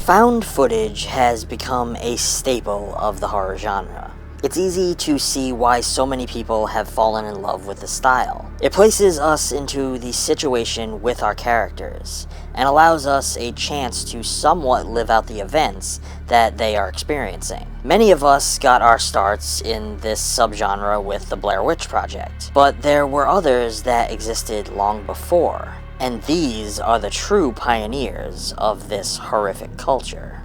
Found footage has become a staple of the horror genre. It's easy to see why so many people have fallen in love with the style. It places us into the situation with our characters, and allows us a chance to somewhat live out the events that they are experiencing. Many of us got our starts in this subgenre with the Blair Witch Project, but there were others that existed long before, and these are the true pioneers of this horrific culture.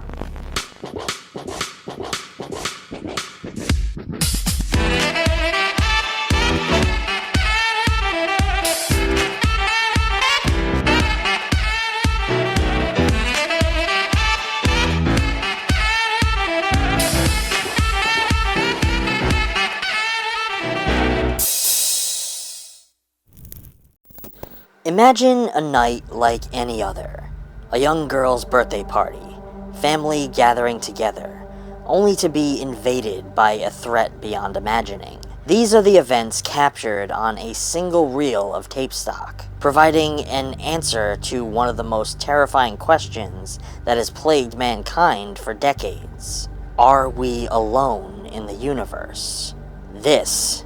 Imagine a night like any other. A young girl's birthday party, family gathering together, only to be invaded by a threat beyond imagining. These are the events captured on a single reel of tape stock, providing an answer to one of the most terrifying questions that has plagued mankind for decades. Are we alone in the universe? This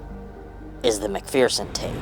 is the McPherson tape.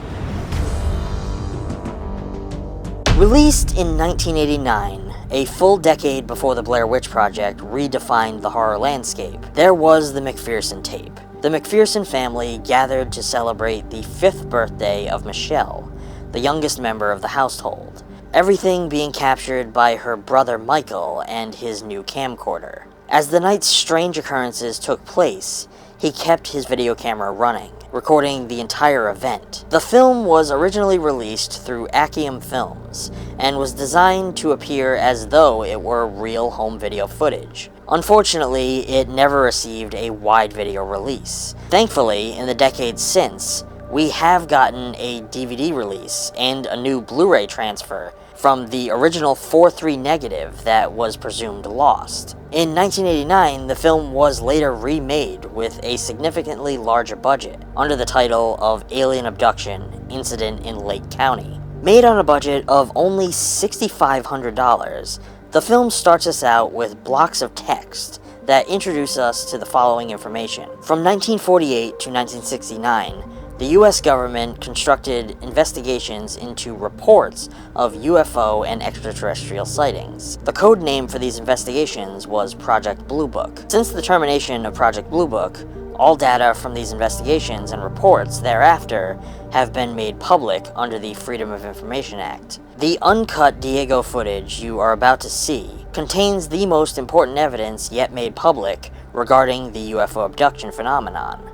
Released in 1989, a full decade before the Blair Witch Project redefined the horror landscape, there was the McPherson tape. The McPherson family gathered to celebrate the 5th birthday of Michelle, the youngest member of the household, everything being captured by her brother Michael and his new camcorder. As the night's strange occurrences took place, he kept his video camera running, recording the entire event. The film was originally released through Axiom Films, and was designed to appear as though it were real home video footage. Unfortunately, it never received a wide video release. Thankfully, in the decades since, we have gotten a DVD release and a new Blu-ray transfer from the original 4:3 negative that was presumed lost. In 1989, the film was later remade with a significantly larger budget, under the title of Alien Abduction: Incident in Lake County. Made on a budget of only $6,500, the film starts us out with blocks of text that introduce us to the following information. From 1948 to 1969, the US government constructed investigations into reports of UFO and extraterrestrial sightings. The code name for these investigations was Project Blue Book. Since the termination of Project Blue Book, all data from these investigations and reports thereafter have been made public under the Freedom of Information Act. The uncut Diego footage you are about to see contains the most important evidence yet made public regarding the UFO abduction phenomenon.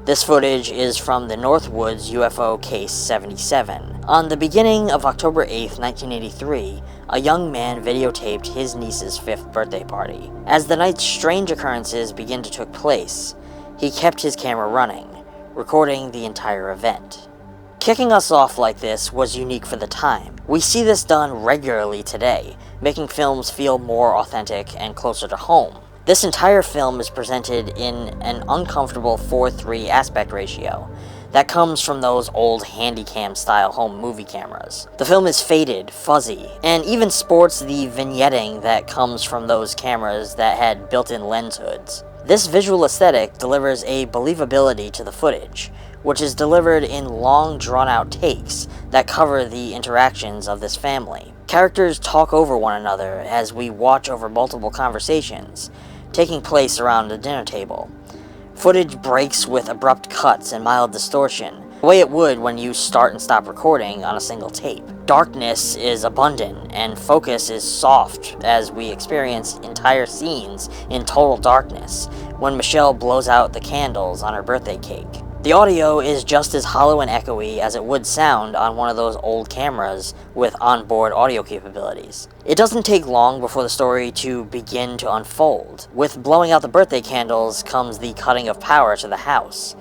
This footage is from the Northwoods UFO Case 77. On the beginning of October 8, 1983, a young man videotaped his niece's 5th birthday party. As the night's strange occurrences began to take place, he kept his camera running, recording the entire event. Kicking us off like this was unique for the time. We see this done regularly today, making films feel more authentic and closer to home. This entire film is presented in an uncomfortable 4:3 aspect ratio that comes from those old Handycam style home movie cameras. The film is faded, fuzzy, and even sports the vignetting that comes from those cameras that had built-in lens hoods. This visual aesthetic delivers a believability to the footage, which is delivered in long, drawn-out takes that cover the interactions of this family. Characters talk over one another as we watch over multiple conversations taking place around the dinner table. Footage breaks with abrupt cuts and mild distortion, the way it would when you start and stop recording on a single tape. Darkness is abundant, and focus is soft as we experience entire scenes in total darkness when Michelle blows out the candles on her birthday cake. The audio is just as hollow and echoey as it would sound on one of those old cameras with onboard audio capabilities. It doesn't take long before the story to begin to unfold. With blowing out the birthday candles comes the cutting of power to the house,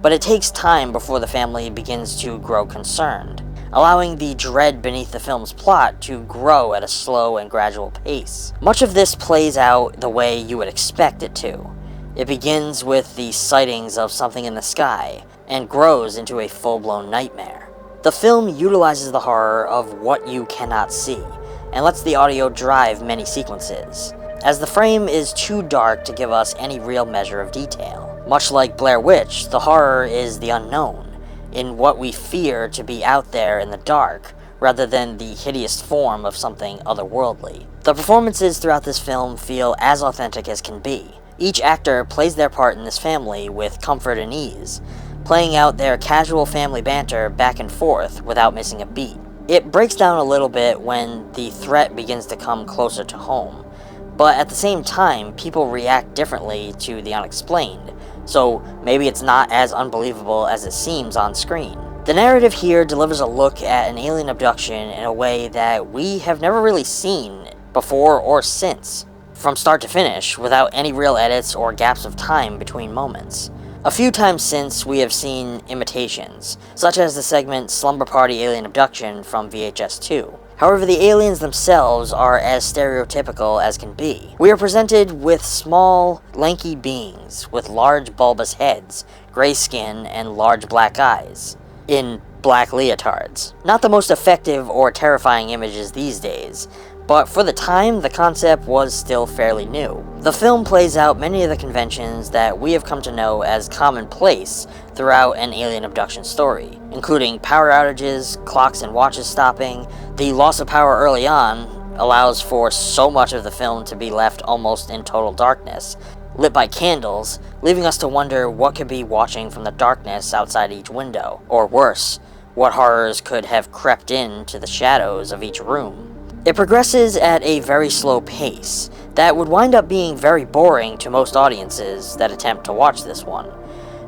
but it takes time before the family begins to grow concerned, allowing the dread beneath the film's plot to grow at a slow and gradual pace. Much of this plays out the way you would expect it to. It begins with the sightings of something in the sky, and grows into a full-blown nightmare. The film utilizes the horror of what you cannot see, and lets the audio drive many sequences. as the frame is too dark to give us any real measure of detail. Much like Blair Witch, the horror is the unknown, in what we fear to be out there in the dark, rather than the hideous form of something otherworldly. The performances throughout this film feel as authentic as can be. Each actor plays their part in this family with comfort and ease, playing out their casual family banter back and forth without missing a beat. It breaks down a little bit when the threat begins to come closer to home, but at the same time, people react differently to the unexplained, so maybe it's not as unbelievable as it seems on screen. The narrative here delivers a look at an alien abduction in a way that we have never really seen before or since, from start to finish, without any real edits or gaps of time between moments. A few times since, we have seen imitations, such as the segment Slumber Party Alien Abduction from VHS 2. However, the aliens themselves are as stereotypical as can be. We are presented with small, lanky beings with large bulbous heads, gray skin, and large black eyes, in black leotards. Not the most effective or terrifying images these days, but for the time, the concept was still fairly new. The film plays out many of the conventions that we have come to know as commonplace throughout an alien abduction story, including power outages, clocks and watches stopping. The loss of power early on allows for so much of the film to be left almost in total darkness, lit by candles, leaving us to wonder what could be watching from the darkness outside each window, or worse, what horrors could have crept into the shadows of each room. It progresses at a very slow pace that would wind up being very boring to most audiences that attempt to watch this one.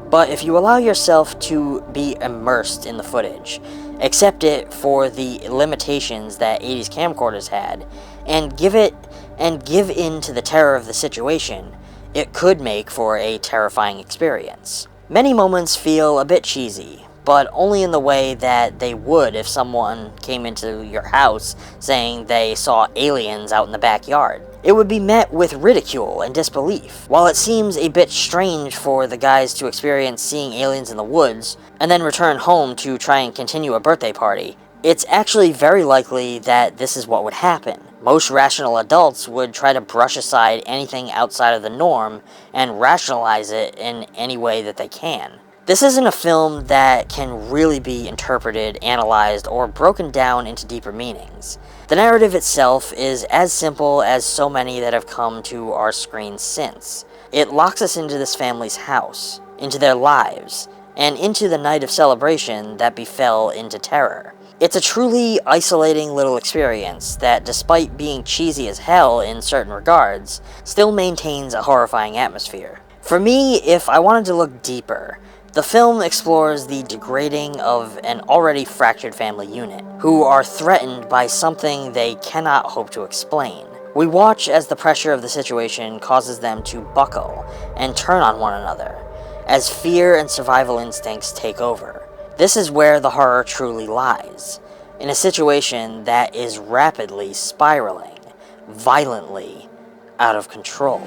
But if you allow yourself to be immersed in the footage, accept it for the limitations that 80s camcorders had, and give in to the terror of the situation, it could make for a terrifying experience. Many moments feel a bit cheesy, but only in the way that they would if someone came into your house saying they saw aliens out in the backyard. It would be met with ridicule and disbelief. While it seems a bit strange for the guys to experience seeing aliens in the woods, and then return home to try and continue a birthday party, it's actually very likely that this is what would happen. Most rational adults would try to brush aside anything outside of the norm and rationalize it in any way that they can. This isn't a film that can really be interpreted, analyzed, or broken down into deeper meanings. The narrative itself is as simple as so many that have come to our screens since. It locks us into this family's house, into their lives, and into the night of celebration that befell into terror. It's a truly isolating little experience that, despite being cheesy as hell in certain regards, still maintains a horrifying atmosphere. For me, if I wanted to look deeper, the film explores the degrading of an already fractured family unit, who are threatened by something they cannot hope to explain. We watch as the pressure of the situation causes them to buckle and turn on one another, as fear and survival instincts take over. This is where the horror truly lies, in a situation that is rapidly spiraling, violently out of control.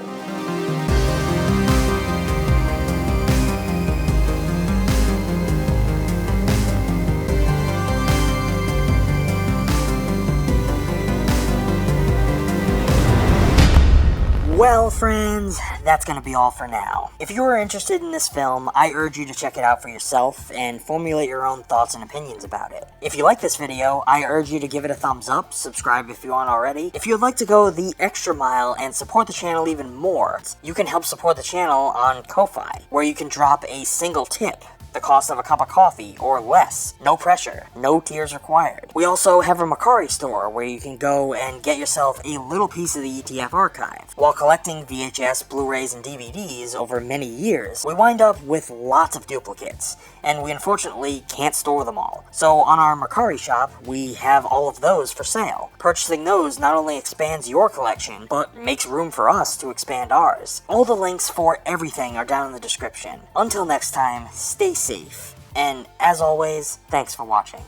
Well, friends, that's going to be all for now. If you are interested in this film, I urge you to check it out for yourself and formulate your own thoughts and opinions about it. If you like this video, I urge you to give it a thumbs up, subscribe if you aren't already. If you'd like to go the extra mile and support the channel even more, you can help support the channel on Ko-Fi, where you can drop a single tip, the cost of a cup of coffee, or less. No pressure, no tears required. We also have a Mercari store where you can go and get yourself a little piece of the ETF archive. While collecting VHS, Blu-rays, and DVDs over many years, we wind up with lots of duplicates, and we unfortunately can't store them all. So on our Mercari shop, we have all of those for sale. Purchasing those not only expands your collection, but makes room for us to expand ours. All the links for everything are down in the description. Until next time, stay safe, and as always, thanks for watching.